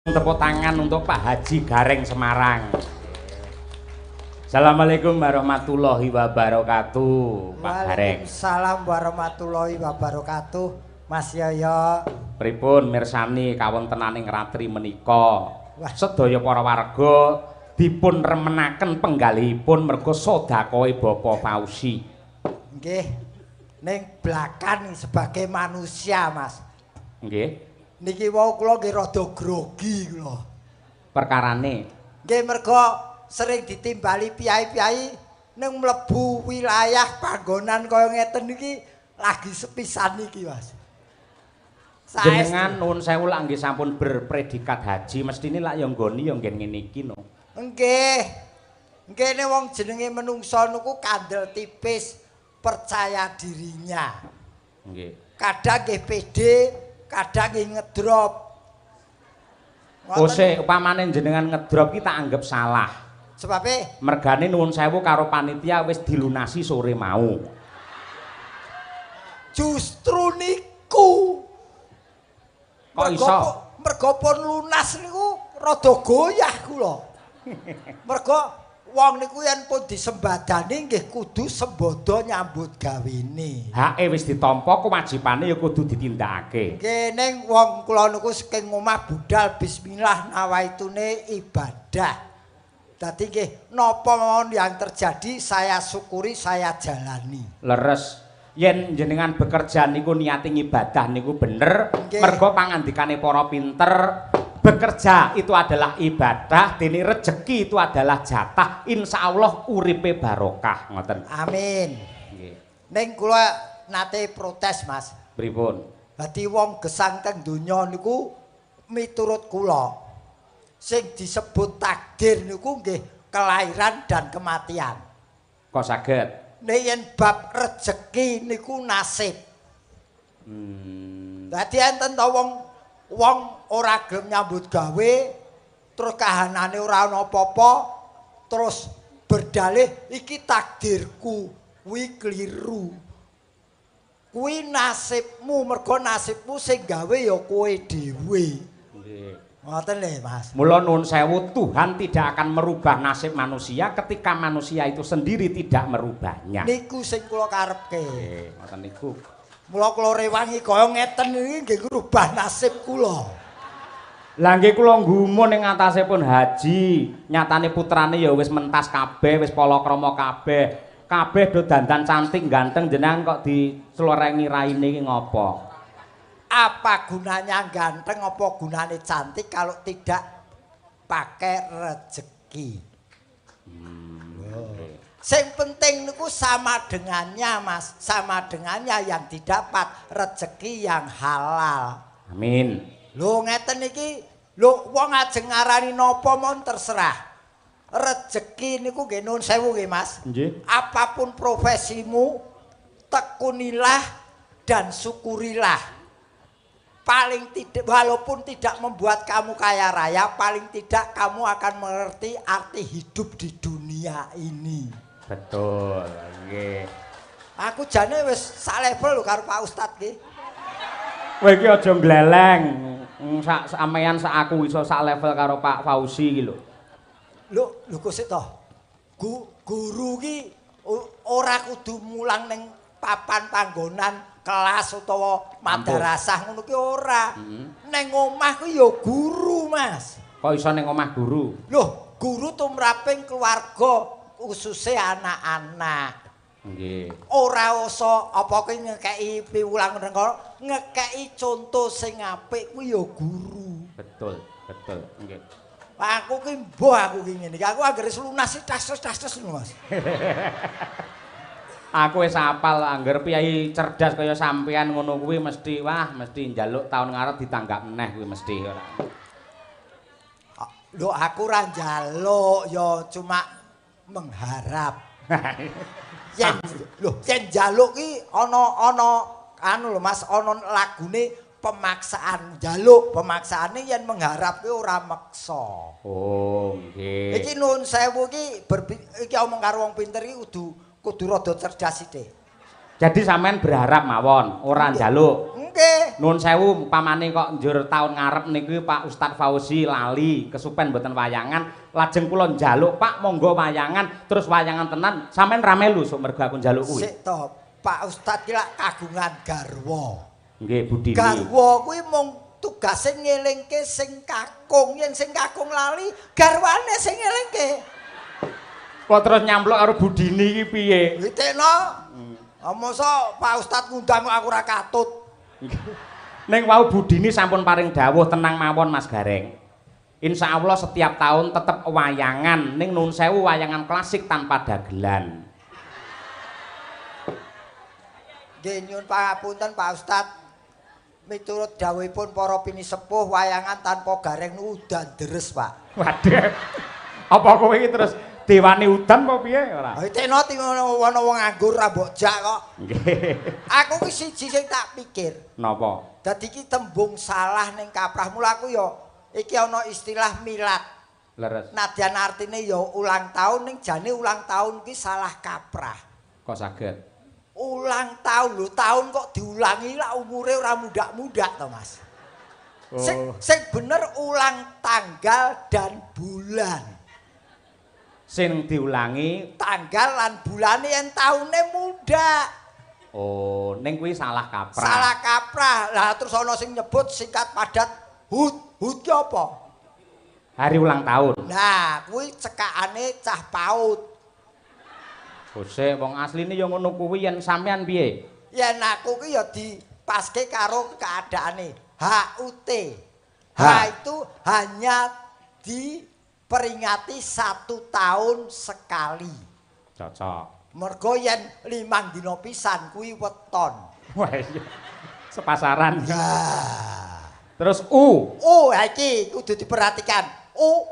Tepuk tangan untuk Pak Haji Gareng Semarang. Assalamualaikum warahmatullahi wabarakatuh, Pak Gareng. Waalaikumsalam warahmatullahi wabarakatuh, Mas Yoyo. Pripun mirsani kawontenaning ratri menika. Sedaya para warga dipun remenaken penggalihipun merga sedekahe Bapak Fauzi. Nggih. Ning blakan sebagai manusia, Mas. Nggih. Niki wau kula nggih rada grogi kula. Perkarane Nggih merga sering ditimbali piyai-piyai ning mlebu wilayah panggonan kaya ngeten iki lagi sepisan iki, Mas. Jenengan nuwun sewu lak nggih sampun berpredikat haji, mestine lak ya nggoni ya nggih ngene iki no. Nggih. Nggih nek wong jenenge menungsa niku kandel tipis, percaya dirinya. Nggih. Kadang nggih pede, kadang nggih ngedrop. Ose upamane jenengan ngedrop ki tak anggap salah. Sebabe Mergane nuwun sewu karo panitia wis dilunasi sore mau. justru niku. Kok iso? Mergo pun lunas niku rada goyah kula. Mergo wong niku yen pun disembadani nggih kudu sembodo nyambut gawene. Hake wis ditampa kewajibane ya kudu ditindakake. Nggih ning wong kula niku saking omah budal bismillah nawaitune ibadah. Dadi nggih napa mawon yang terjadi saya syukuri, saya jalani. Leres yen jenengan bekerja niku niate ibadah niku bener, mergo pangandikane para pinter, bekerja itu adalah ibadah, dene rejeki itu adalah jatah, insyaallah uripe barokah ngoten. Amin. Nggih. Ning kula nate protes, Mas. Pripun? Dadi wong gesang teng donya niku miturut kula sing disebut takdir niku nggih kelahiran dan kematian. Kok saged? Nek yen bab rejeki niku nasib. Dadi enten to wong ora gelem nyambut gawe terus kahanane ora ana apa-apa terus berdalih iki takdirku kuwi kliru. Kuwi nasibmu mergo nasibmu sing gawe ya kowe dhewe. Nggih. Ngoten lho, Mas. Mula nuwun sewu, Tuhan tidak akan merubah nasib manusia ketika manusia itu sendiri tidak merubahnya. Niku sing kula karepke. Nggih, ngoten niku. Mula kula rewangi kaya ngeten iki nggih ngrubah nasib kula. Lah nggih kula nggumun ning atasipun Haji, nyatane putrane ya wis mentas kabeh, wis palakrama kabeh. Kabeh do dandan cantik ganteng jenengan kok dicelorengi raine iki ngopo? Apa gunanya ganteng, apa gunanya cantik kalau tidak pakai rezeki? Sing penting niku sama dengannya, Mas, sama dengannya yang didapat rezeki yang halal. Amin. Lho ngeten iki, lho wong ajeng ngarani napa mon terserah. Rezeki niku nggih nuwun sewu nggih, Mas. Nggih. Apapun profesimu, tekunilah dan syukurilah. Paling tidak, walaupun tidak membuat kamu kaya raya, paling tidak kamu akan mengerti arti hidup di dunia ini. Betul, nggih. Aku jane wis sak level lho karo Pak Ustad ki. Kowe iki aja gleleng. Sak sampeyan sak aku iso sak level karo Pak Fauzi iki lho. Lho kok sik to. Guru ki ora kudu mulang ning papan panggonan kelas utawa madrasah ngono ki ora. Ning omah ku ya guru, Mas. Kok iso ning omah guru? Loh, guru tumraping keluarga khususé anak-anak. Nggih. Ora usah apa ki ngekeki piwulang ngono, ngekeki contoh sing apik kuwi ya guru. Betul, betul. Nggih. Aku ki mbuh aku ki ngene iki. Aku anggere lunas tas-tas lho, Mas. Aku wis apal angger piyai cerdas kaya sampean ngono kuwi mesti mesti njaluk taun ngarep ditanggap meneh kuwi mesti ora. Lho aku ora njaluk ya cuma mengharap. Yen njaluk ki ana anu lho Mas, ana lagune pemaksaan. Njaluk pemaksaane yen mengharap ki ora meksa. Oh, nggih. Iki nuwun sewu ki iki omong karo wong pinter iki kudu rada cerdas sithik. Jadi sampean berharap mawon, ora njaluk. Nggih. Nuwun sewu pamane kok njur taun ngarep niku Pak Ustadz Fauzi lali kesupen mboten wayangan, lajeng kula njaluk Pak monggo wayangan, terus wayangan tenan sampean ra melu sok mergo aku njaluk kuwi. Sik to, Pak Ustadz ki lak kagungan garwa. Nggih Budini. Garwa kuwi mung tugase ngelingke sing kakung, yen sing kakung lali garwane sing ngelingke. Kok terus nyampluk karo Budini iki piye? Witekno. Mosok Pak Ustadz ngundang aku ora katut. Ning wau Budini sampun paring dawuh tenang mawon Mas Gareng. Insya Allah setiap tahun tetep wayangan ning nuwun sewu wayangan klasik tanpa dagelan. Nggih nyuwun pangapunten Pak Ustadz. Miturut dawuhipun para pinisepuh wayangan tanpa gareng udan deres, Pak. Waduh. Apa kowe iki terus dewani udan apa piye ora? Tekno ana wong nganggur ra mbok jak kok. Nggih. Aku ki siji sing tak pikir. Napa? Dadi ki tembung salah ning kaprah mula aku ya iki ana istilah milad. Leres. Nadyan artine ya ulang tahun ning jane ulang tahun ki salah kaprah. Kok saged? Ulang tahun lho, tahun kok diulangi lah umure ora muda-muda to, Mas. Oh. Sing bener ulang tanggal dan bulan. Sing diulangi Tanggal lan bulane yen taune muda. oh ning kuwi salah kaprah. Salah kaprah. Lah terus ana sing nyebut singkat padat HUT. HUT ki apa? Hari ulang tahun. Nah, kuwi cekakane cah PAUD. Bose wong asline ya ngono kuwi yen sampean piye? Yen aku ki ya dipaske karo keadaane. HUT. H itu hanya diperingati 1 tahun sekali. Cocok. Mergo yen 5 dina pisan kuwi weton. Wah iya. Sepasaran. Nah. Terus U. Iki kudu diperhatikan.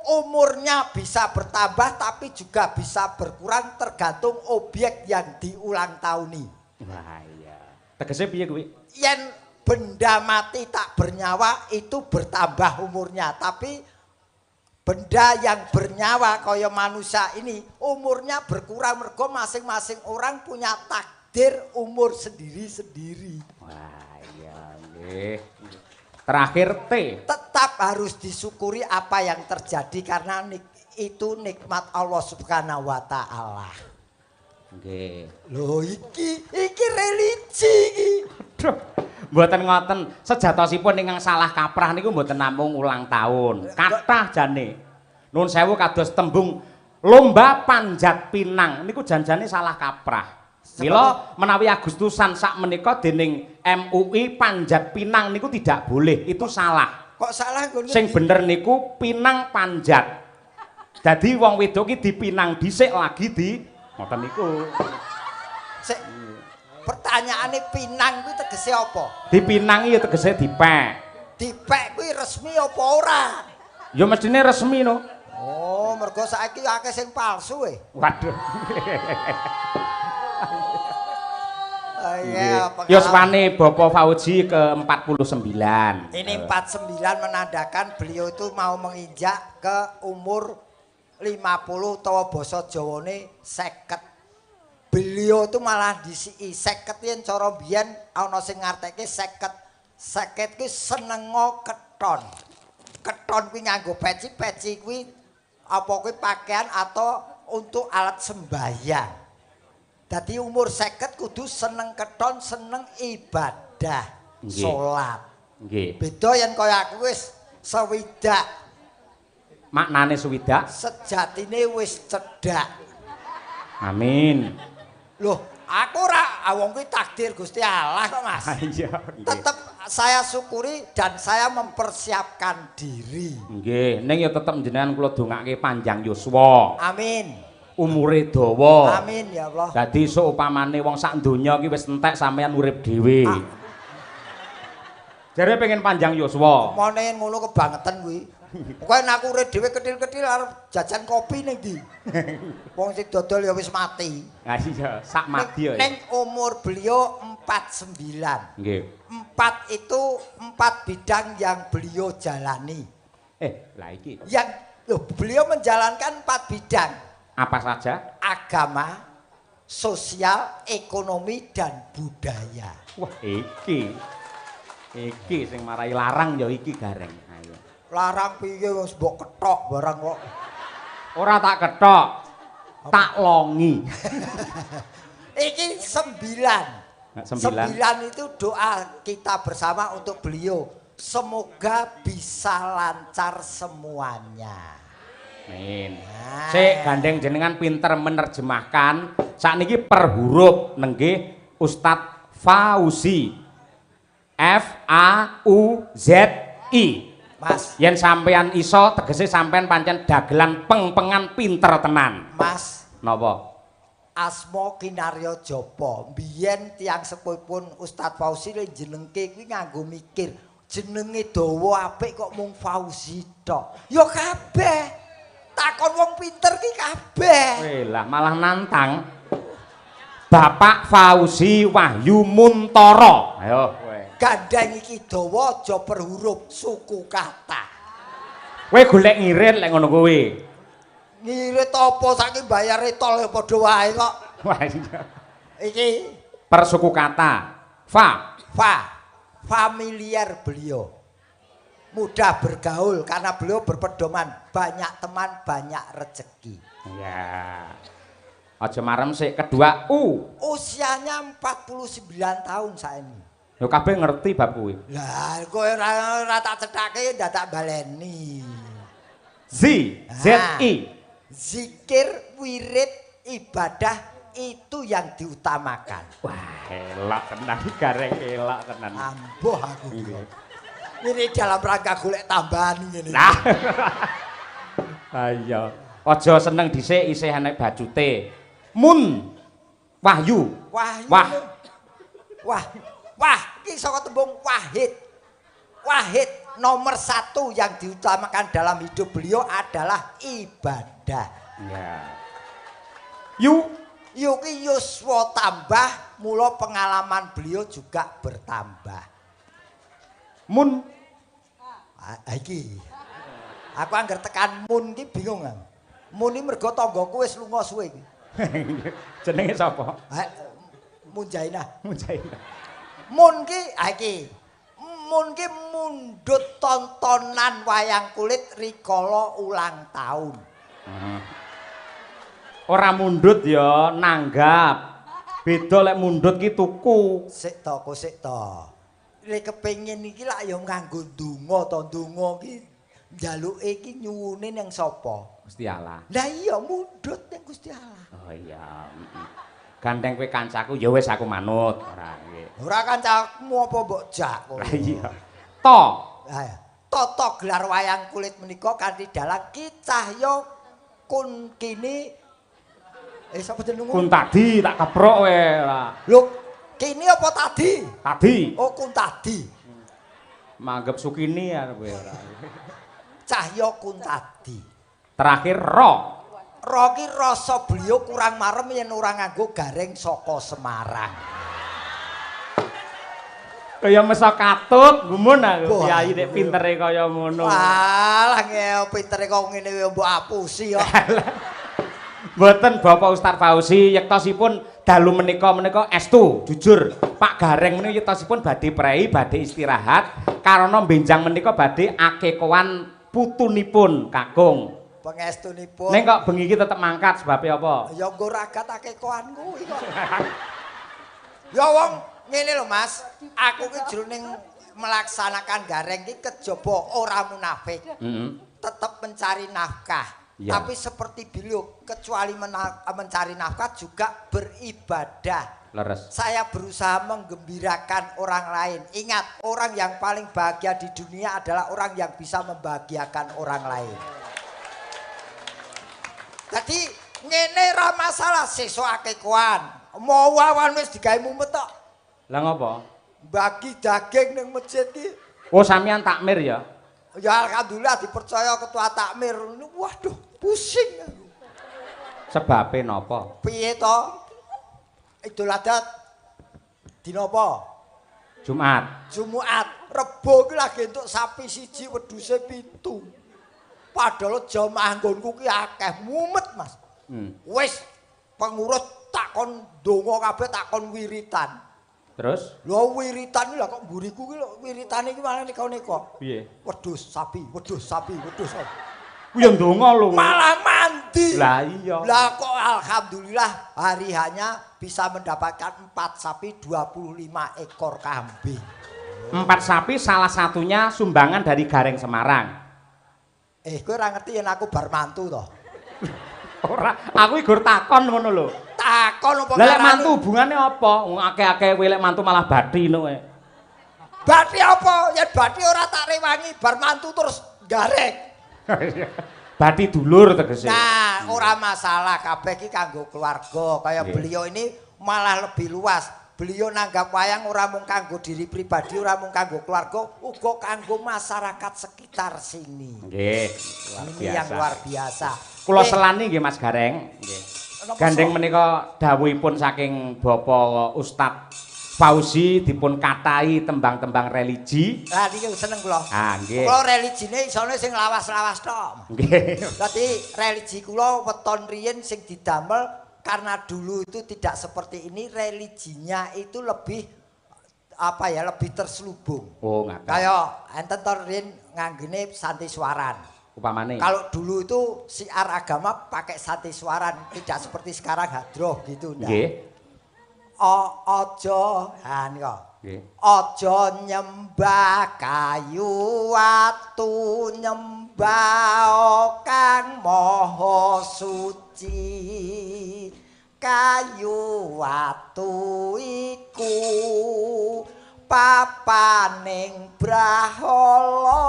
Umurnya bisa bertambah tapi juga bisa berkurang tergantung objek yang diulang tahuni. Wah iya. Tegese piye kuwi? Yen benda mati tak bernyawa itu bertambah umurnya, tapi benda yang bernyawa kaya manusia ini umurnya berkurang mergo masing-masing orang punya takdir umur sendiri-sendiri. Wah iya nggih. Terakhir T. Tetap harus disyukuri apa yang terjadi karena itu nikmat Allah Subhanahu wa taala. Nggih. Lho iki religi iki. Aduh, mboten ngoten. Sejatosipun ingkang salah kaprah niku mboten namung ulang tahun. Kathah jane. Nuwun sewu kados tembung lomba panjat pinang niku janjane salah kaprah. Mila menawi Agustusan sak menika dening MUI panjat pinang niku tidak boleh, itu salah. Kok salah ngono? Sing bener niku pinang panjat. Dadi wong wedok ki dipinang dhisik lagi di ngoten niku. Sik. Pertanyaane pinang kuwi tegese apa? Dipinangi ya tegese dipek. Dipek kuwi resmi apa ora? Ya mestine resmi no. Oh, mergo saiki akeh sing palsu e. Waduh. Iya, Yuswane Bapak Fauzi ke-49. Ini 49 menandakan beliau itu mau menginjak ke umur 50 atau basa Jawane 50. Beliau itu malah disiki 50 yen cara biyen ana sing ngarteke 50. 50 ki senengo keton. Keton kuwi nganggo peci kuwi apa kuwi pakaian atau untuk alat sembahyang. Dadi umur 50 kudu seneng keton, seneng ibadah, salat. Nggih. Beda yen kaya aku wis sewidak. Maknane swidak? Sejatine wis cedhak. Amin. Loh, aku ora wong kuwi takdir Gusti Allah kok, Mas. Iya. Tetep saya syukuri dan saya mempersiapkan diri. Nggih, ning ya tetep jenengan kula dongake panjang yuswa. Amin. Umure dawa. Amin ya Allah. Dadi sok upamane wong sak donya iki wis entek sampeyan urip dhewe. Jare pengen panjang yuswa. Mone ngono kebangetan kuwi. Pokoke nek aku urip dhewe ketil-ketil arep jajan kopi ning ndi. Wong sing dodol ya wis mati. Lah iya, sak mati ya. Ning umur beliau 49. Nggih. 4 itu 4 bidang yang beliau jalani. Lah iki. Yang beliau menjalankan 4 bidang. Apa saja? Agama, sosial, ekonomi dan budaya. Wah, iki. Iki sing marai larang ya iki Gareng. Ayo. Larang piye wis mbok kethok barang kok. Ora tak kethok. Tak longi. Iki 9. 9 itu doa kita bersama untuk beliau. Semoga bisa lancar semuanya. Amin. Sik gandeng jenengan pinter menerjemahkan. Sakniki per huruf nenggih Ustadz Fauzi. F-A-U-Z-I. Mas. Yen sampean iso tegese sampean pancen dagelan peng-pengan pinter tenan. Mas. Napa? Asma Kinarya Japa. Biyen tiyang sepuhipun Ustadz Fauzi jenengke kuwi nganggo mikir. Jenenge dawa apik kok mung Fauzi tok. Ya kabeh. Takon wong pinter ki kabeh. Lah malah nantang. Bapak Fauzi Wahyu Muntara. Ayo kowe. Gandeng iki dawa aja per huruf suku kata. Kowe golek ngirit lek ngono kowe. Ngirit apa saking bayare tol ya padha wae kok. Wah iya. Iki Per suku kata. Familiar beliau. Mudah bergaul karena beliau berpedoman banyak teman banyak rezeki. Ya. Aja marem sik. Kedua U. Usianya 49 tahun saiki. Yo kabeh ngerti bab kuwi. Lah kowe ora tak cethake ndak tak baleni. Z-I. Zikir, wirid, ibadah itu yang diutamakan. Wah, elak tenan Gareng, elak tenan. Ambuh aku. Ini dalam rangka golek tambahan ngene. Nah. Ayo. Aja seneng dhisik isih enek bajute. Wahyu. Wah, iki saka tembung wahid. Wahid nomor 1 yang diutamakan dalam hidup beliau adalah ibadah. Ya. Ki yuswa tambah, mula pengalaman beliau juga bertambah. Iki. Aku anggar tekan mun ki bingung kan. Mun iki mergo tanggaku wis lunga suwe iki. Jenenge sapa? Munjainah. Mun ki mundhut tontonan wayang kulit rikala ulang tahun. Ora mundhut ya, nanggap. Beda lek mundhut ki tuku. Sik to. Lek kepengin iki lak ya nganggo donga to, donga ki njaluke iki nyuwune ning sapa? Gusti Allah. Lah iya mundhut ning Gusti Allah. Oh iya. Gandeng kowe kancaku ya wis aku manut. Ora nggih. Ora kancamu apa mbok jak kowe. Lah iya. To. Tata gelar wayang kulit menika kanthi dalang Ki Cahya Kun kini sapa jenengmu? Kun tadi tak keprok kowe lah. Lho, kini apa tadi? Tadi. Oh, kun tadi. Manggep Sukini ya kowe ora. Cahya kun tadi. Terakhir Ro. Ro ki rasa beliau kurang marem yen ora nganggo gareng saka Semarang. Kaya mesa katut gumun aku kiai nek pintere kaya ngono. Walah ngene pintere kok ngene mbok apusi kok. Mboten Bapak Ustadz Fauzi yektosipun dalu menika estu jujur Pak Gareng menika yektosipun badhe prei badhe istirahat karena benjang menika badhe akekoan putunipun kakung. Pangestunipun. Ning kok bengi iki tetep mangkat sebabe apa? Ya nggo ragat akekoan kuwi kok. Ya wong ngene lho Mas, aku ki jroning melaksanakan gareng ki kejaba ora munafik. Tetep mencari nafkah. Ya. Tapi seperti beliau, kecuali mencari nafkah juga beribadah. Leres. Saya berusaha menggembirakan orang lain. Ingat, orang yang paling bahagia di dunia adalah orang yang bisa membahagiakan orang lain. Jadi, ngene ra masalah sesuk akekoan. Mau wawan wis digawe mumet tok. Lah ngopo? Bagi daging ning masjid ki. Oh, sampean takmir ya? Ya alhamdulillah dipercaya ketua takmir. Waduh, pusing aku. Sebabe napa? Piye to? Idul Adha dina apa? Jumat. Rebo ki lagi entuk sapi siji wedhuse 7. Padahal jamaah nggonku ki akeh mumet, Mas. Wis pengurus takon donga kabeh takon wiritan. Terus? Lho wiritan lho kok mburiku ki lho wiritane iki malah neka-neka. Piye? Wedhus sapi, wedhus sapi, wedhus sapi. Ku ya ndonga lho. Malah mandi. Lah iya. Lah kok alhamdulillah hari hanya bisa mendapatkan 4 sapi 25 ekor kambing. 4 sapi salah satunya sumbangan dari Gareng Semarang. Kowe ora ngerti yen aku bar mantu to. Ora, aku igur takon ngono lho. Takon apa Lah lek mantu hubungane apa? Wong akeh-akeh kowe lek mantu malah bathi ngono kowe. Bathi apa? Yen bathi ora tak rewangi bar mantu terus garek. Bathi dulur tegese. Nah, ora masalah kabeh iki kanggo keluarga. Kaya beliau ini malah lebih luas. Beliau nanggap wayang ora mung kanggo diri pribadi, ora mung kanggo keluarga, uga kanggo masyarakat sekitar sini. Nggih, Ini yang luar biasa. Kula selani nggih Mas Gareng. Nggih. Gandeng menika dawuhipun saking Bapak Ustadz Fauzi dipun katai tembang-tembang religi. Lah niki seneng kula. Ah, nggih. Kula religine isone sing lawas-lawas tok. Nggih. Dadi religi kula weton riyin sing didamel karena dulu itu tidak seperti ini, religinya itu lebih apa ya, lebih terselubung. Oh, ngaten. Kayak enten to riyin nganggene santiswaran. Upamane. Kalau dulu itu siar agama pakai santiswaran, tidak seperti sekarang hadroh gitu. Nggih. Aja nika. Nggih. Aja nyembah kayu watu, nyembah Kang Maha Suci. Kayu watu iku papaning brahala,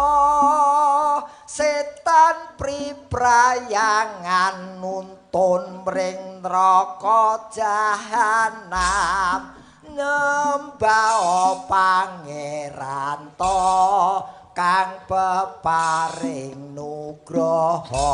setan priprayangan nuntun mring neraka jahanam. Nyembah pangeran to kang peparing nugraha,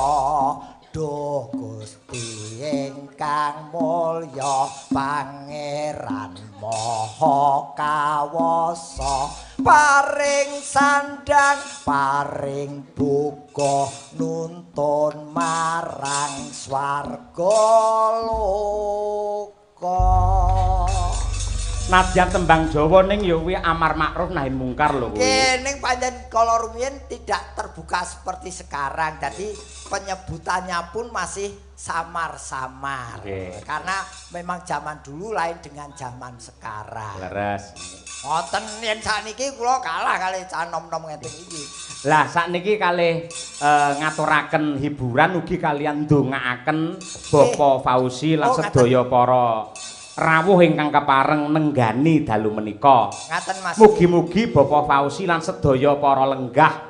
duh Gusti ingkang mulya pangeran maha kawasa, paring sandang paring buka nuntun marang swarga loka. Nadyan tembang Jawa ning ya kuwi amar makruf nahi mungkar lho kuwi. Ning pancen kala rumiyin tidak terbuka seperti sekarang. Jadi penyebutannya pun masih samar-samar. Karena memang zaman dulu lain dengan zaman sekarang. Leres. Ngoten yen sakniki kula kalah kali cah nom-nom ngeten iki. Lah sakniki kalih ngaturaken hiburan ugi kalian ndongaaken Bapak Fauzi lan sedaya para rawuh ingkang kepareng nenggani dalu menika. Ngaten Mas. Mugi-mugi Bapak Fauzi lan sedaya para lenggah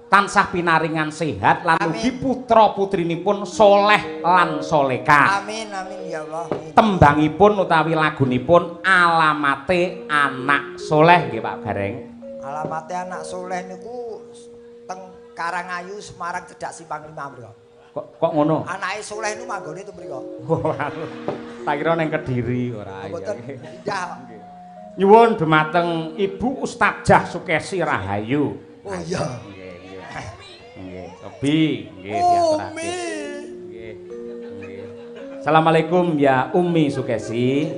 tansah pinaringan sehat lan ugi putra-putrinipun soleh lan soleka. Amin amin ya Allah. Amin. Tembangipun utawi lagunipun Alamate Anak Soleh nggih Pak Gareng. Alamate Anak Soleh niku teng Karangayu Semarang cedhak Simpang 5 mriku. Kok ngono? Anake Soleh niku manggone itu mriku. Tak kira ning Kediri ora ya. Nyuwun dumateng Ibu Ustadzah Sukesi Rahayu. Oh iya. Nggih. Obi, nggih diaturake. Nggih. Nggih. Assalamualaikum ya Umi Sukesi.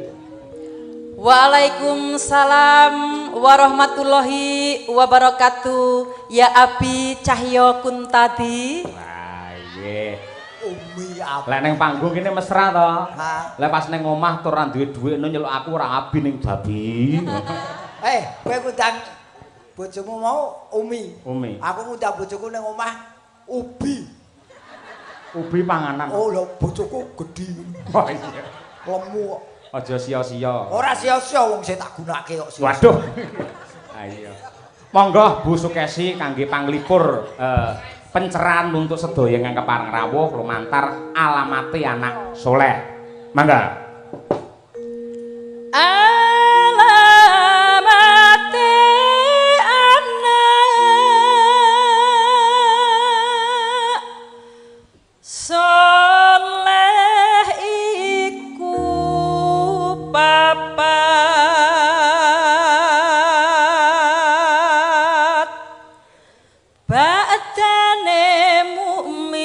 Waalaikumsalam warahmatullahi wabarakatuh. Ya Abi Cahyo Kuntadi. Wah, nggih. Umi apa? Lah ning panggung kene mesra to. Ha. Lah pas ning omah tur ora duwe dhuwit nyeluk aku ora abi ning babi. Kowe ngundang bojomu mau Umi. Umi. Aku ngundang bojoku ning omah Ubi. Ubi panganan. Oh lho bojoku gedhi. Oh iya. Lemu. Aja sia-sia. Ora sia-sia wong sing tak gunake kok sia. Waduh. Ayo. Monggo Bu Sukesi kangge panglipur pencerahan untuk sedaya ingkang kepareng rawuh lumantar Alamate Anak Soleh. Mangga. Alamate Anak Soleh iku papat badane mukmin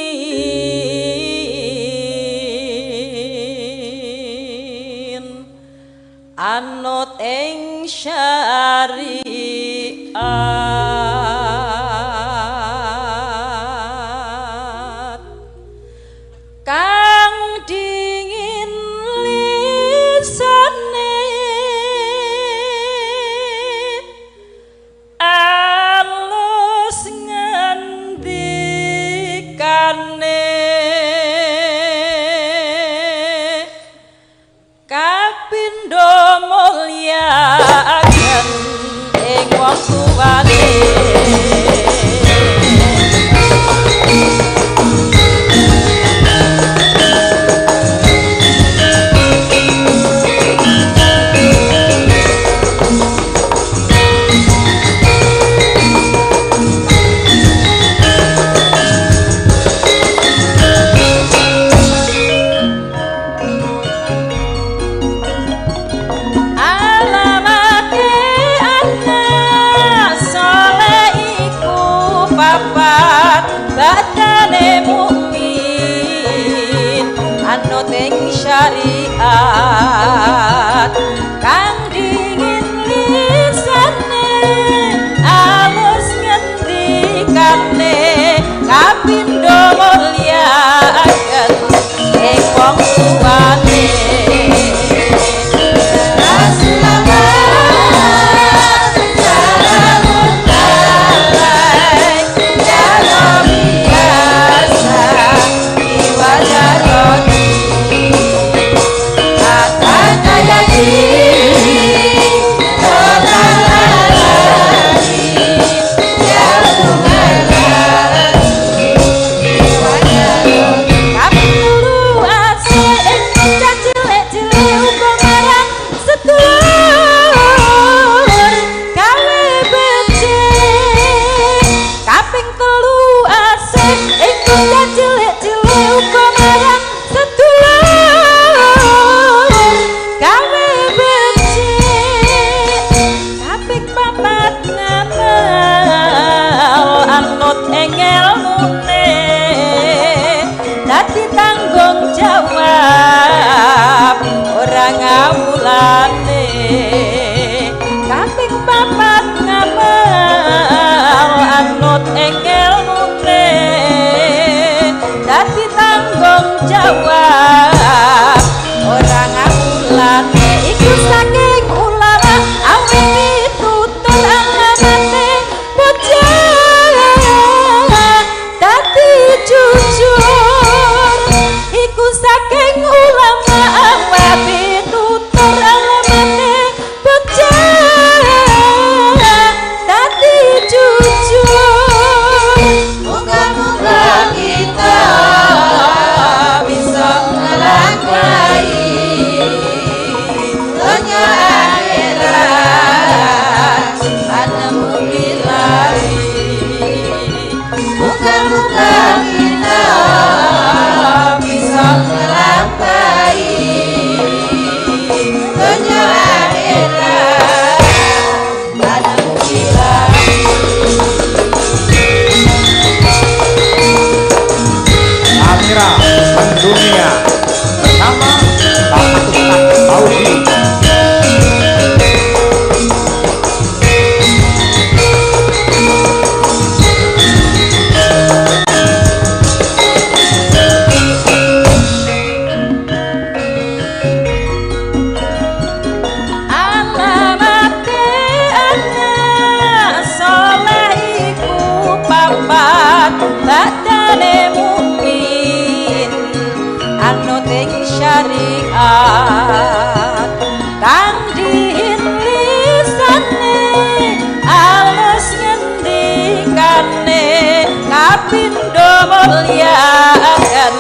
mulyakan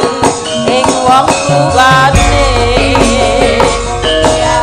ing wong tuwane ya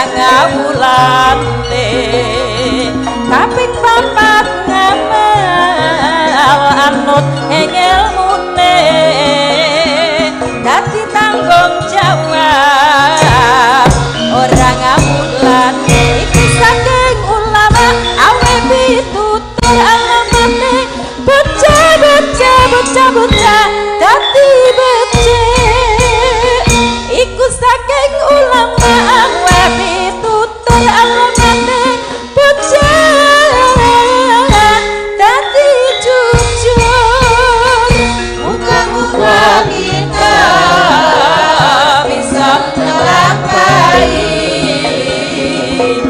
ngawulane kaping papat ngamal anut ing ilmune dadi tanggung jawab ora ngawulane iki saking ulama awe pitutur alamane bocah dadi becik iku saking ulama awe pitutur alamane bocah dadi jujur muga-muga kita bisa ngelampaui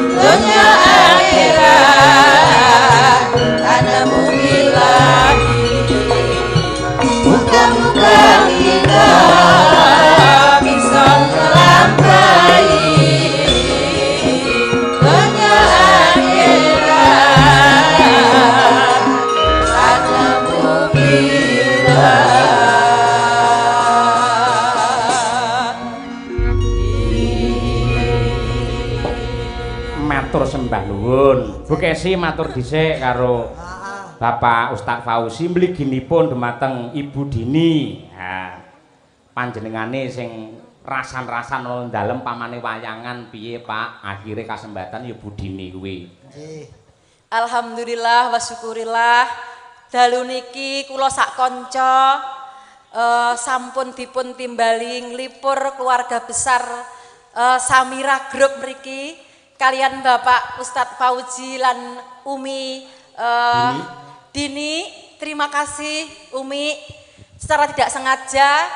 dunia akhirat karena mugilahi muga-muga kita bisa ngelampaui dunia akhirat karena mugilahi. Matur sembah nuwun. Bu Kesi matur dhisik karo Bapak Ustaz Fauzi mliginipun dumateng Ibu Dini. Ha. Panjenengane sing rasan-rasan ana dalem pamane wayangan piye Pak? Akhire kasembatan ya Bu Dini kuwi. Nggih. Alhamdulillah wa syukurillah dalu niki kula sak kanca sampun dipun timbali nglipur keluarga besar Samira Group mriki kalian Bapak Ustadz Fauzi lan Umi Dini. Terima kasih Umi. Secara tidak sengaja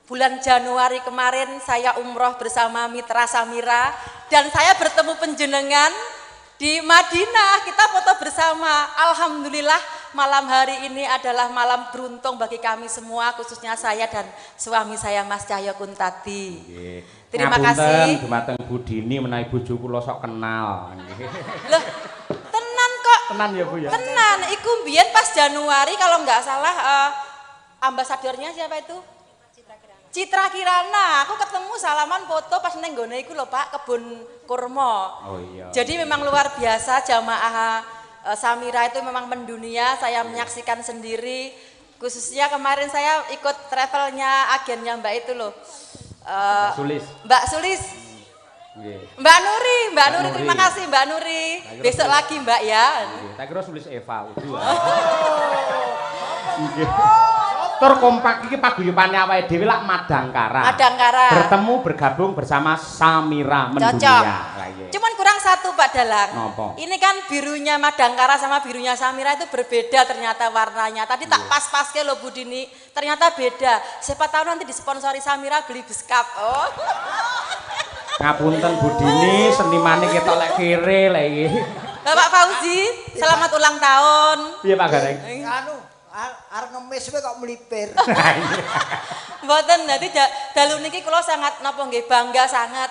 bulan Januari kemarin saya umroh bersama mitra Samira dan saya bertemu penjenengan di Madinah, kita foto bersama. Alhamdulillah malam hari ini adalah malam beruntung bagi kami semua, khususnya saya dan suami saya Mas Cahyo Kuntadi. Terima kasih. Dumateng Bu Dini menawi bojo kula sok kenal. Loh, tenan kok. Tenan ya Bu ya. Tenan, iku mbiyen pas Januari kalau nggak salah ambasadornya siapa itu? Citra Kirana. Aku ketemu salaman foto pas neng gone iku lho Pak, kebun kurma. Oh iya. Jadi memang luar biasa jamaah Samira itu memang mendunia, saya menyaksikan sendiri. Khususnya kemarin saya ikut travelnya agennya Mbak itu loh. Mbak Sulis. Mbak Nuri, terima kasih Mbak Nuri. Besok lagi Mbak ya. Tak kira Sulis Eva udu. Tur kompak iki paguyubane awake dhewe lak Madangkara. Bertemu bergabung bersama Samira mendunia. Cocok. Cuman kurang satu Pak Dalang. Nopo? Ini kan birunya Madangkara sama birunya Samira itu berbeda ternyata warnanya. Tadi tak pas-paske loh Bu Dini. Ternyata beda. Siapa tahu nanti disponsori Samira beli beskap. Oh. Ngapunten Bu Dini, senimane ketok lek kere lek iki. Bapak Fauzi, selamat ulang tahun. Piye Pak Gareng? Anu arep ngemis kowe kok melipir. Mboten, dadi dalu niki kula sangat napa nggih bangga sangat.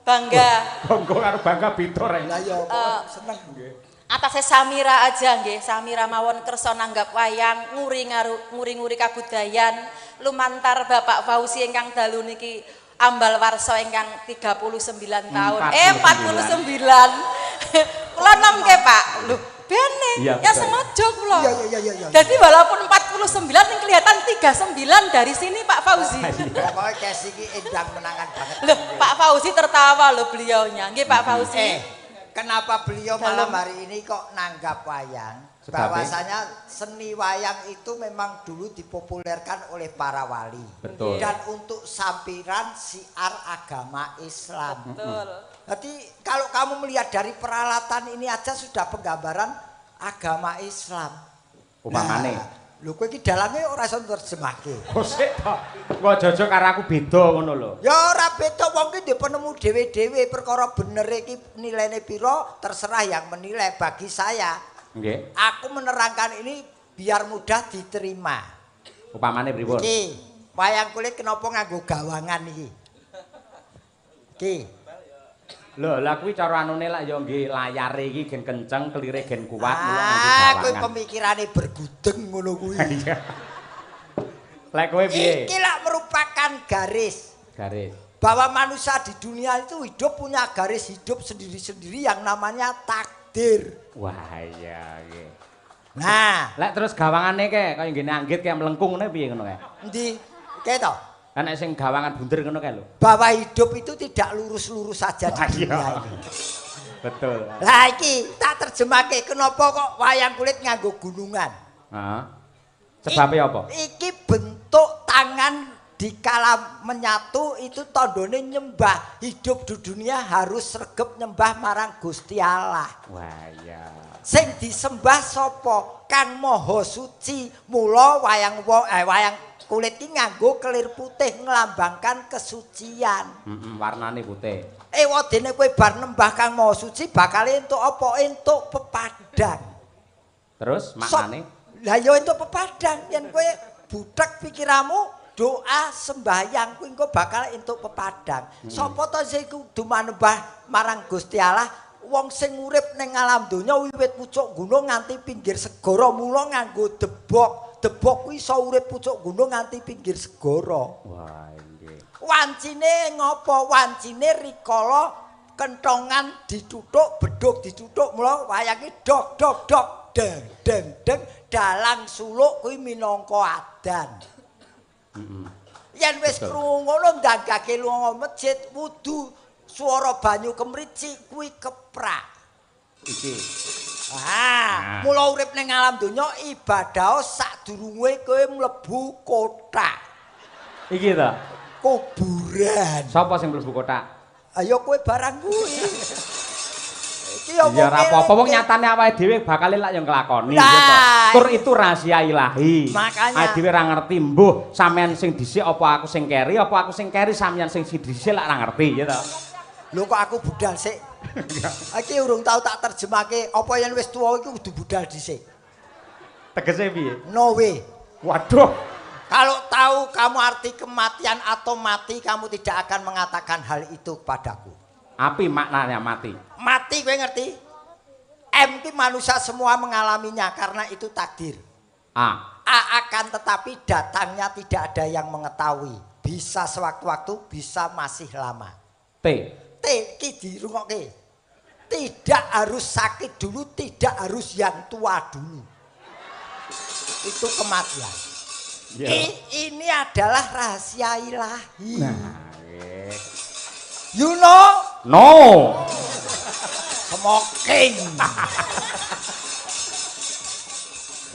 Bangga karo bangga beda rek. Lah ya seneng nggih. Atase Samira aja nggih, Samira mawon kersa nanggap wayang, nguri-nguri kabudayan, lumantar Bapak Fauzi ingkang dalu niki ambal warsa ingkang 39 tahun. 49. Kula nom nggih Pak. Lho, bene. Iya, Ya betul. sengaja kula. Iya. Jadi walaupun 49 yang kelihatan 39 dari sini Pak Fauzi. Pokoknya Kes iki endang menangan banget. Loh, Pak Fauzi tertawa loh beliaunya. Nggih Pak Fauzi. Kenapa beliau malam hari ini kok nanggap wayang? Bahwasanya seni wayang itu memang dulu dipopulerkan oleh para wali. Betul. Dan untuk sampiran siar agama Islam. Betul. Jadi kalau kamu melihat dari peralatan ini aja sudah penggambaran agama Islam. Upamane. Lho kowe iki dalange ora iso terjemahke. Oh sik to. Kok jojo karo aku beda ngono lho. Ya ora beda wong ki ndek penemu dhewe-dhewe perkara bener iki nilaine pira terserah yang menilai bagi saya. Nggih. Aku menerangkan ini biar mudah diterima. Upamane pripun? Iki wayang kulit kenapa nganggo gawangan iki? Iki. Lho, lah kuwi cara anune lak ya nggih layare iki gen kenceng, kelire gen kuat, mula nganggo Ah, kowe gawangan. pemikirane bergudeng ngono kuwi. Iya. Lek kowe piye? Iki lak merupakan garis Garis. bahwa manusia di dunia itu hidup punya garis hidup sendiri-sendiri yang namanya takdir. Wah, iya nggih. Nah, Lek terus gawangane kaya ngene anggit kaya melengkung ngene piye ngono kae? endi keto? Kan nek sing gawangan bunder ngono kae lho. Bahwa hidup itu tidak lurus-lurus saja di Wah, dunia iya. ini. Betul. Lah iki tak terjemahke kenapa kok wayang kulit nganggo gunungan? Heeh. Sebabe apa? Iki bentuk tangan dikala menyatu itu tandone nyembah. Hidup di dunia harus sregep nyembah marang Gusti Allah. Wah, iya. Sing disembah sapa? Kang Maha Suci. Mula wayang kulit iki nganggo kelir putih nglambangkan kesucian. Warnane putih. Wadene kowe bar nembah Kang Maha Suci bakal entuk apa? Entuk pepadang. Terus maknane? Lah ya entuk pepadang yen kowe butek pikiranmu doa sembahyang kuwi engko bakal entuk pepadang. Sapa to sing kudu manembah marang Gusti Allah? Wong sing urip ning alam donya wiwit pucuk gunung nganti pinggir segara mula nganggo debok. Debok kuwi iso urip pucuk gunung nganti pinggir segara. Wah, nggih. Wancine ngopo? Wancine rikala kentongan dituthuk, bedhug dituthuk, mula wayange dog dog dog deng deng deng dalang suluk kuwi minangka adan. Yen wis krungu ngono ndangake lunga masjid wudu swara banyu kemrici kuwi keprak. Iki. Ah, mula urip ning alam donya ibadah sadurunge kowe mlebu kotak. Iki ta. Kuburan. Sapa sing mlebu kotak? Ayo kowe barang kuwi. Iki ya Ya ora apa-apa wong nyatane awake dhewe bakal lak ya nglakoni Lah, gitu. Tur itu rahasia ilahi. Makanya. Awake dhewe ora ngerti mbuh sampean sing dhisik apa aku sing keri apa aku sing keri sampean sing dhisik lak ora ngerti gitu. Lho kok aku budal sik. Iki urung tau tak terjemahke apa yen wis tuwa iki kudu budal dhisik. Tegese piye? No way. Waduh. Kalau tahu kamu arti kematian atau mati, kamu tidak akan mengatakan hal itu kepadaku. Api maknanya mati. Mati kowe ngerti? M ki manusia semua mengalaminya karena itu takdir. A. A akan tetapi datangnya tidak ada yang mengetahui. Bisa sewaktu-waktu, bisa masih lama. T. T ki dirungokke. Tidak harus sakit dulu, tidak harus yang tua dulu. Itu kematian. Ya. Ini adalah rahasia ilahi. Nah, You know? no. Smoking.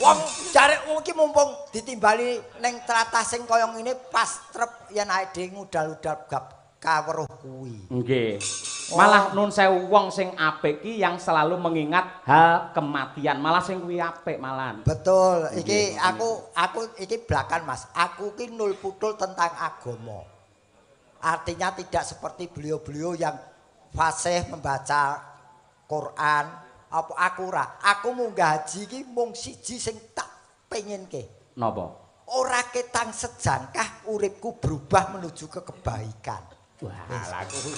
Wong jarek iki mumpung ditimbali ning tlatah sing kaya ngene pas trep yen awake dhewe ngudal-udal gap kaweruh kuwi. Nggih. Malah nun sewu wong sing apik ki yang selalu mengingat hal kematian. Malah sing kuwi apik malahan. Betul. Iki aku iki blakan Mas. Aku ki nul putul tentang agama. Artinya tidak seperti beliau-beliau yang fasih membaca Quran. Apa aku ora? Aku munggah haji ki mung siji sing tak pengenke. Napa? Ora ketang sejangkah uripku berubah menuju ke kebaikan. Wah, lah kuwi.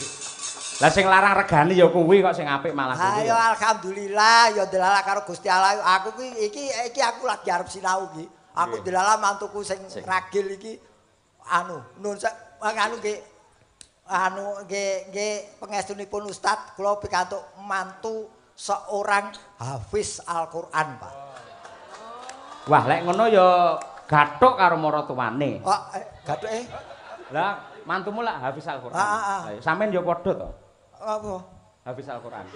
Lah sing larang regani ya kuwi kok sing apik malah kuwi. Ayo alhamdulillah ya delala karo Gusti Allah. Aku ki iki aku lagi arep sinau ki. Aku delala mantuku sing ragil iki nun nggih pangestunipun Ustaz kula pikantuk mantu seorang hafiz Al-Qur'an, Pak. Wah, lek ngono ya gathuk karo maratuwane. Gathuke? Lah, mantumu lak hafiz Al-Qur'an. Lah, sampean ya padha to? Apa? Hafiz Al-Qur'an.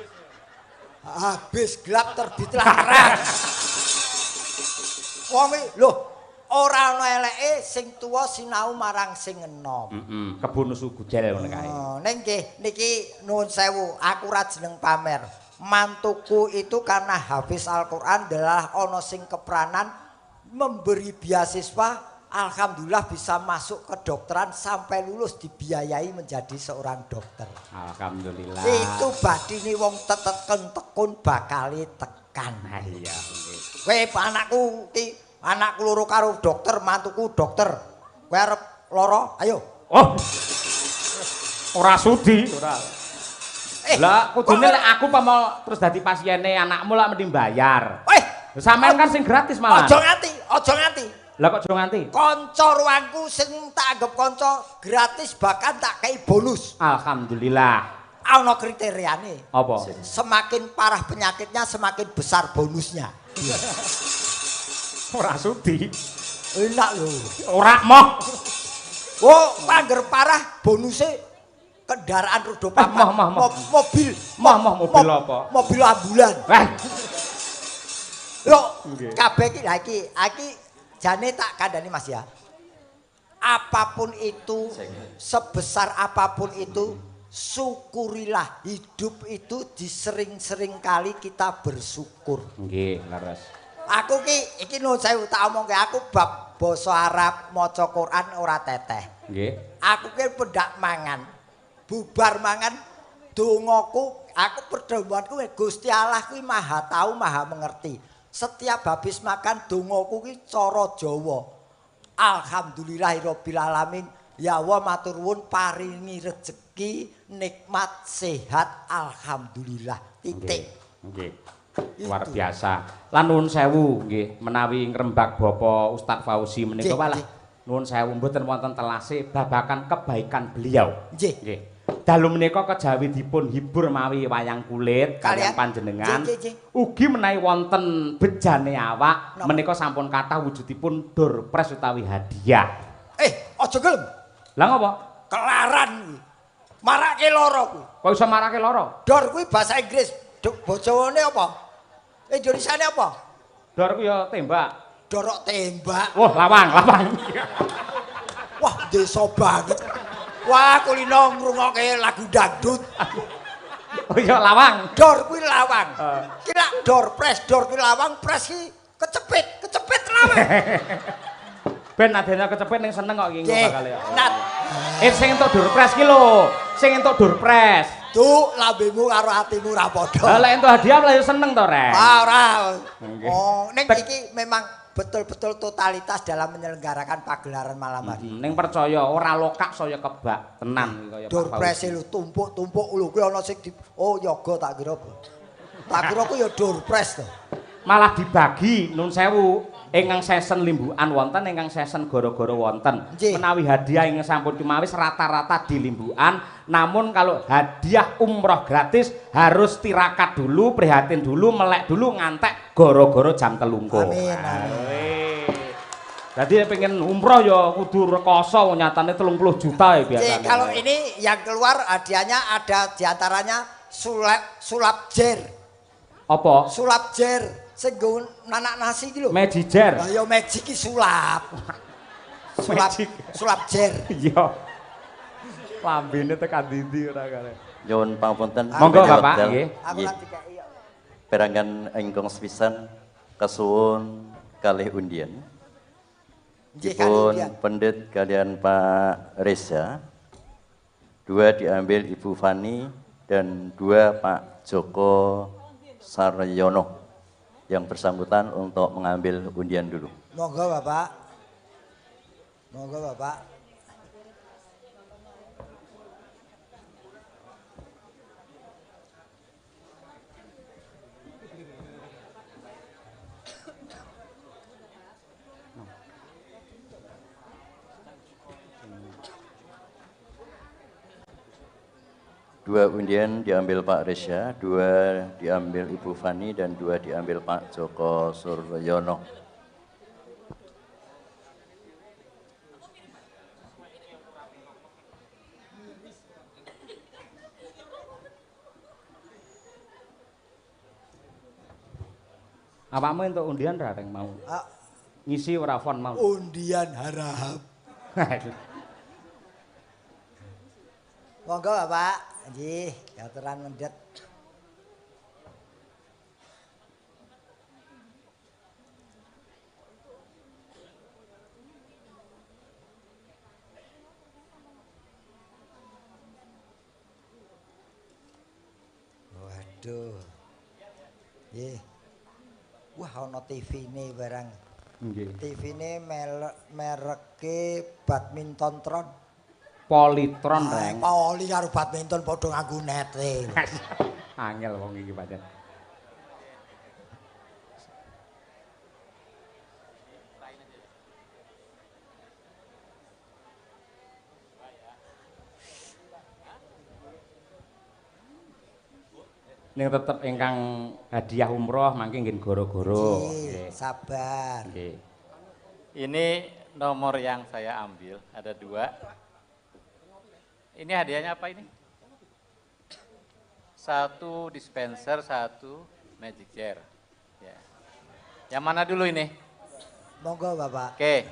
Habis gelap terbitlah terang. Wong lho, ora ana eleke sing tuwa sinau marang sing enom. Kebun nusu gudel ngono kae. Ning nggih niki nuwun sewu, aku ora jeneng pamer. Mantuku itu karena hafiz Al-Qur'an adalah ono sing kepranan memberi beasiswa, alhamdulillah bisa masuk ke dokteran sampai lulus dibiayai menjadi seorang dokter. Alhamdulillah. Itu badine wong teteken tekun bakali tekan. Nah iya nggih. Kowe anakku loro karo dokter, mantuku dokter. Kowe arep loro? Ayo. Oh. Ora sudi, ora. Lah kudune lek aku pamol terus dadi pasiene anakmu lak mending bayar. Sampeyan kan sing gratis malah. Aja nganti. Lah kok aja nganti? Kanca ruangku sing tak anggap kanca gratis bahkan tak kei bonus. Alhamdulillah. Ana kriteriane. Apa? Semakin parah penyakitnya semakin besar bonusnya. Ora sudi. Enak lho. Ora moh. Oh, angger parah bonusnya kendaraan roda papat. Mobil. Mobil apa? Mobil ambulan. Lho, kabeh iki jane tak kandhani Mas ya. Apapun itu, sebesar apapun itu, syukurilah. Hidup itu disering-sering kali kita bersyukur. Nggih, leres. Aku iki nuwun sewu tak omongke aku bab basa Arab maca Quran ora teteh. Nggih. Aku ki pendak mangan. Bubar mangan dongaku, aku perdomuanku Gusti Allah kuwi Maha Tahu, Maha Mengerti. Setiap habis makan dongaku ki cara Jawa. Alhamdulillahirabbil alamin. Ya Allah matur nuwun paringi rejeki, nikmat, sehat, alhamdulillah. Titik. Nggih. Luar biasa. Lan nuwun sewu nggih menawi ngrembak Bapak Ustadz Fauzi menika walah nuwun sewu mboten wonten telase babakan kebaikan beliau. Nggih. Dalu menika kejawi dipun hibur mawi wayang kulit kaliyan panjenengan. Ugi menawi wonten bejane awak menika sampun kathah wujudipun door prize utawi hadiah. Aja gelem. Lah ngopo? Kelaran kuwi. Marake lara kuwi. Kok iso marake lara? Door kuwi bahasa Inggris. Bojoone apa? Indonesiane apa? Door ku ya tembak. Dorok tembak. Wah, lawang. Wah, desa banget. Wah, kulino ngrungokke lagu dangdut. Oh iya lawang. Dor kuwi lawang. Ki lak door kuwi lawang, press ki kecepit lawang. Ben adene kecepit ning seneng kok iki bakal ya. Nat. Sing entuk door press ki lho, sing entuk door press. Tuh lambemu karo atimu ra padha. Lah lek entuk hadiah lah ya seneng to, Rek. Ora. Oh, ning iki memang betul-betul totalitas dalam menyelenggarakan pagelaran malam hari. Ning percaya ora lokak saya kebak tenan kaya Pak. Door press lho tumpuk-tumpuk lho kuwi ana sing yoga tak kira. Tak kira ku ya door press to. Malah dibagi nun sewu ingkang sesen limbukan wonten ingkang sesen gara-gara wonten. Menawi hadiah ingkang sampun kemawis rata-rata di limbukan, namun kalau hadiah umroh gratis harus tirakat dulu, prihatin dulu, melek dulu ngantek gara-gara jam 3. Amin. Jadi pengen umroh ya kudu rekoso nyatane 30 juta ya biasanya. Kalau ini yang keluar hadiahnya ada diantaranya sulap jer. Apa? Sulap jer. Sing nggo nanak nasi iki lho. Magijer. Lah ya magic iki sulap. Sulap jer. Iya. Lambene tekan ndi ora kare. Nyuwun pangapunten. Monggo Bapak nggih. Aku lak dikai. Perangan ingkang sepisan kasuwun kalih undian. Dipun pendhet kalian Pak Reza. 2 diambil Ibu Fani dan 2 Pak Joko Saryono. Yang bersangkutan untuk mengambil undian dulu. Monggo Bapak. Monggo Bapak. 2 undian diambil Pak Resya, 2 diambil Ibu Fani, dan 2 diambil Pak Joko Suryono. Awakmu entuk undian ra reng mau? Ngisi ora fon mau. Undian harap. Monggo Bapak, nggih, gaturan mendhet. Waduh. Nggih. Wah ana TV-ne barang. Nggih. TV-ne mereke badminton tron. Politron reng. Poli karo badminton padha nganggo nete. Angel wong iki pancen. Ning tetep ingkang hadiah umroh mangke nggih goro-goro. Nggih, sabar. Nggih. Ini nomor yang saya ambil, ada 2. Ini hadiahnya apa ini? 1 dispenser, 1 magic jar. Ya. Yang mana dulu ini? Monggo Bapak. Oke,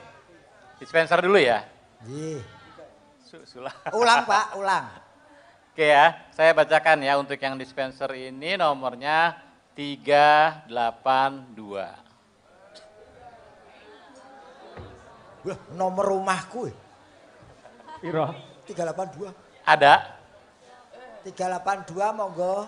dispenser dulu ya. Nggih. Sulah. Ulang Pak, ulang. Oke ya, saya bacakan ya untuk yang dispenser ini nomornya 382. Wah, nomor rumahku. Piro? 382. Ada? 382 monggo.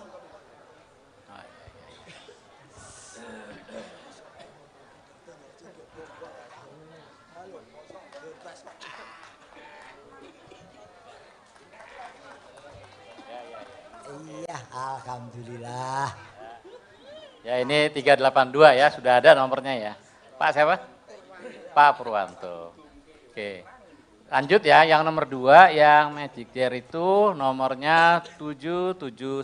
Iya, alhamdulillah. Ya ini 382 ya, sudah ada nomornya ya. Pak siapa? Pak Purwanto. Oke. Lanjut ya, yang nomor 2 yang magic jar itu nomornya 779.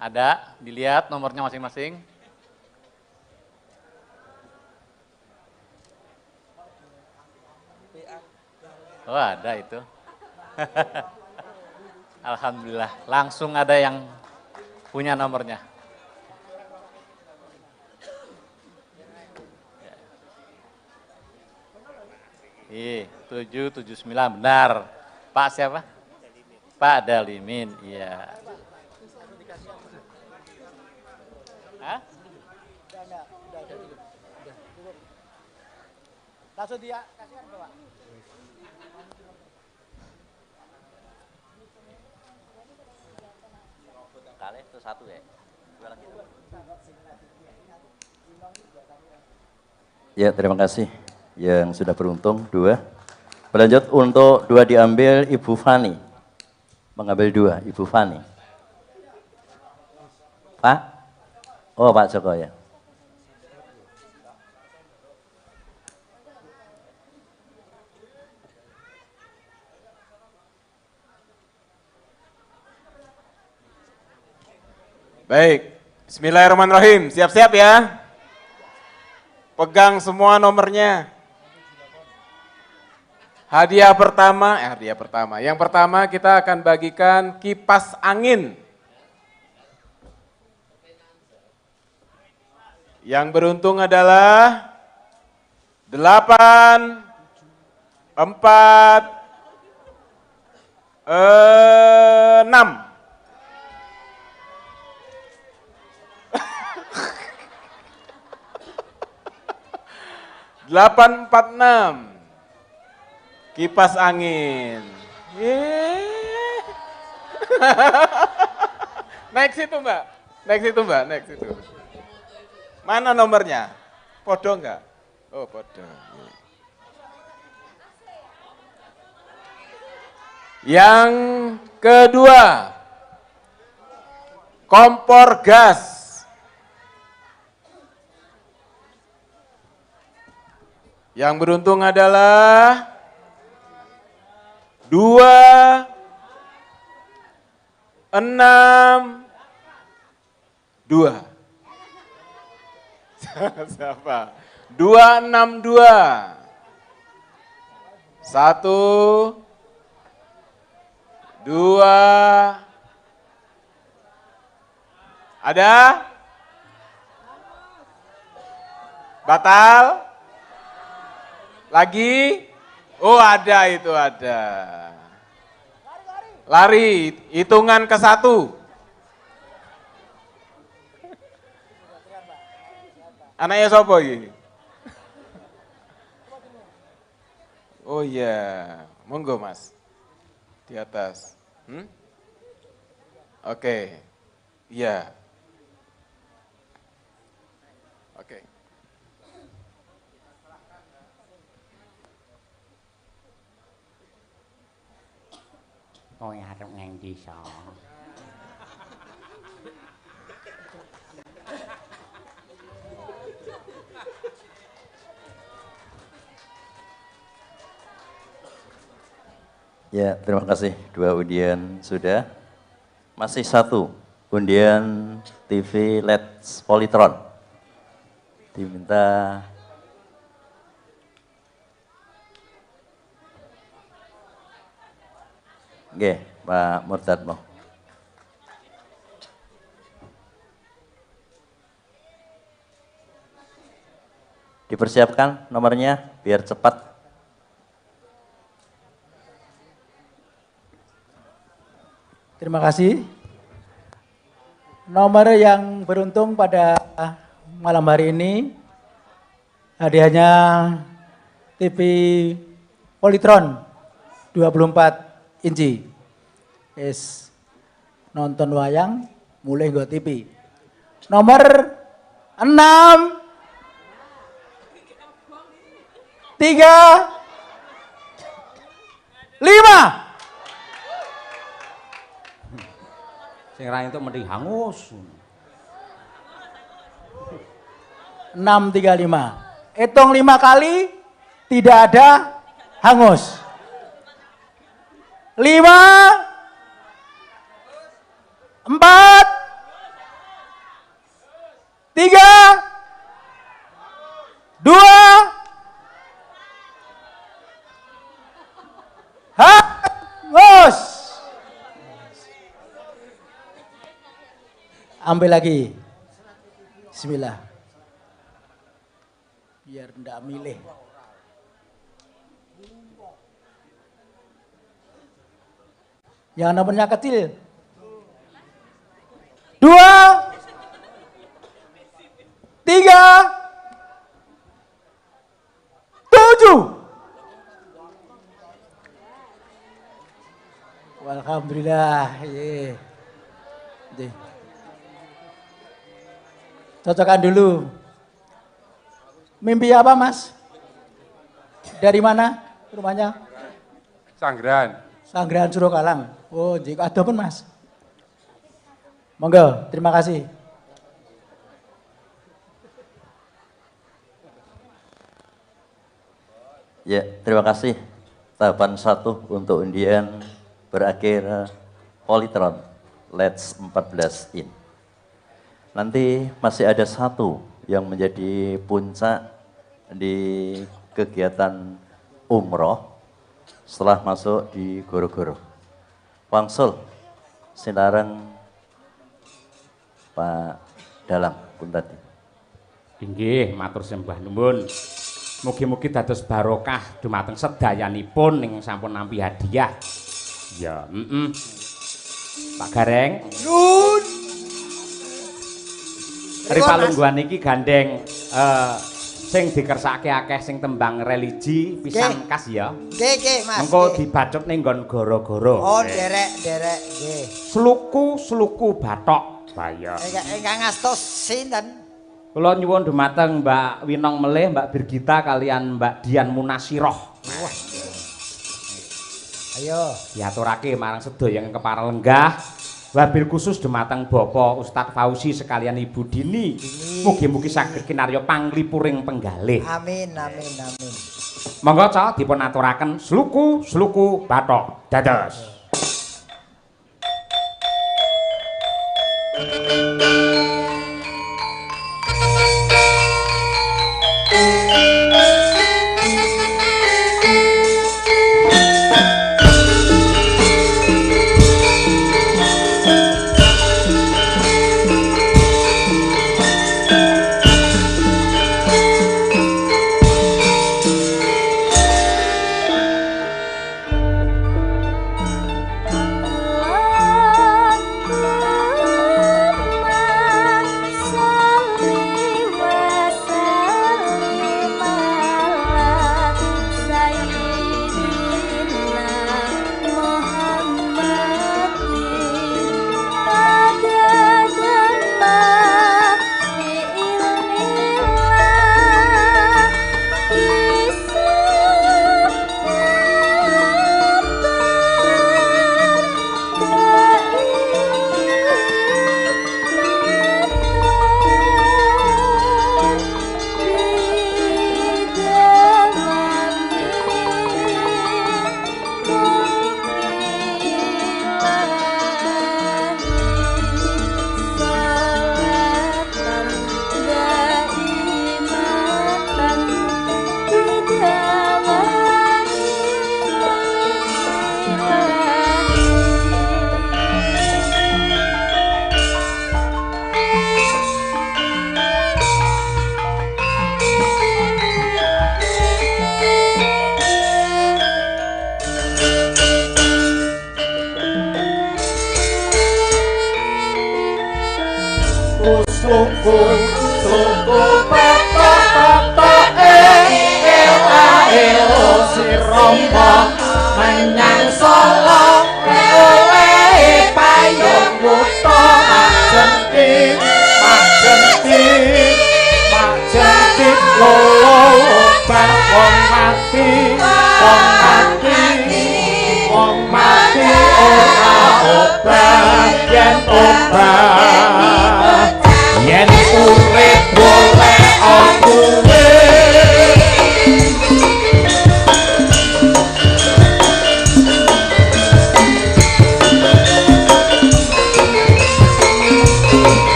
Ada, dilihat nomornya masing-masing. Oh ada itu. Alhamdulillah, langsung ada yang punya nomornya. Iya, 779 benar. Pak siapa? Pak Dalimin, iya. Hah? Langsung dia kasihkan Bapak. Kali itu 1 ya. 2 lagi. Ya, terima kasih yang sudah beruntung 2. Berlanjut untuk 2 diambil Ibu Fani. Mengambil 2 Ibu Fani. Pak? Oh, Pak Joko ya. Baik, bismillahirrahmanirrahim. Siap-siap ya. Pegang semua nomornya. Hadiah pertama. Yang pertama kita akan bagikan kipas angin. Yang beruntung adalah 8, 4, 6. 846 kipas angin. Naik situ Mbak, naik situ. Mana nomornya? Podo enggak? Oh podo. Yang kedua, kompor gas. Yang beruntung adalah 262. Siapa? 262. 1, 2. Ada? Batal? Lagi? Oh ada, itu ada. Lari, hitungan ke 1. Anaknya sopo iki? Oh iya, monggo Mas. Di atas. Oke. Iya. Oke. Oh arep nang desa. Ya, terima kasih. 2 undian sudah. Masih 1 undian TV Let's Polytron. Diminta Nggih, Pak Murtadmo. Dipersiapkan nomornya biar cepat. Terima kasih. Nomor yang beruntung pada malam hari ini hadiahnya TV Polytron 24 inci. Nonton wayang mulai nggo TV. Nomor 6 3 5. Sing ra entuk mending hangus. 635. Hitung 5 kali tidak ada hangus. 5 4 3 2 hangus. Ambil lagi. Bismillah. Biar enggak milih. Yang nomornya kecil. 2 3 7. Alhamdulillah. Cocokkan dulu. Mimpi apa, Mas? Dari mana rumahnya? Sanggeran. Sanggeran Surokalang. Oh, jika ada pun, Mas. Monggo, terima kasih. Ya, terima kasih. Tahapan 1 untuk undian berakhir Polytron Let's 14 in. Nanti masih ada 1 yang menjadi puncak di kegiatan umroh setelah masuk di Goro-Goro. Wangsul, sinareng Pak Dalang pun tadi. Inggih, matur sembah nuwun. Mugi-mugi dados barokah dumateng sedayanipun ning sampun nampi hadiah. Ya, Pak Gareng. Nun. Ripalungguhan iki gandeng sing dikersake akeh sing tembang religi pisan kas ya. Nggih, Mas. Engko dibacut ning nggon goro-goro. Oh, derek, nggih. Sluku bathok. Baya. Ingkang ngastos sinten? Kula nyuwun dumateng Mbak Winong Melih, Mbak Birgita kalian Mbak Dian Munasiroh. Ayo. Diaturake marang sedaya yang kepara lenggah Wabil khusus dumateng Bapak Ustadz Fauzi sekalian Ibu Dini. Mugi-mugi saged kinarya panglipuring penggalih. Amin, amin, amin. Monggo Ca dipun aturaken sluku bathok dados. Thank you.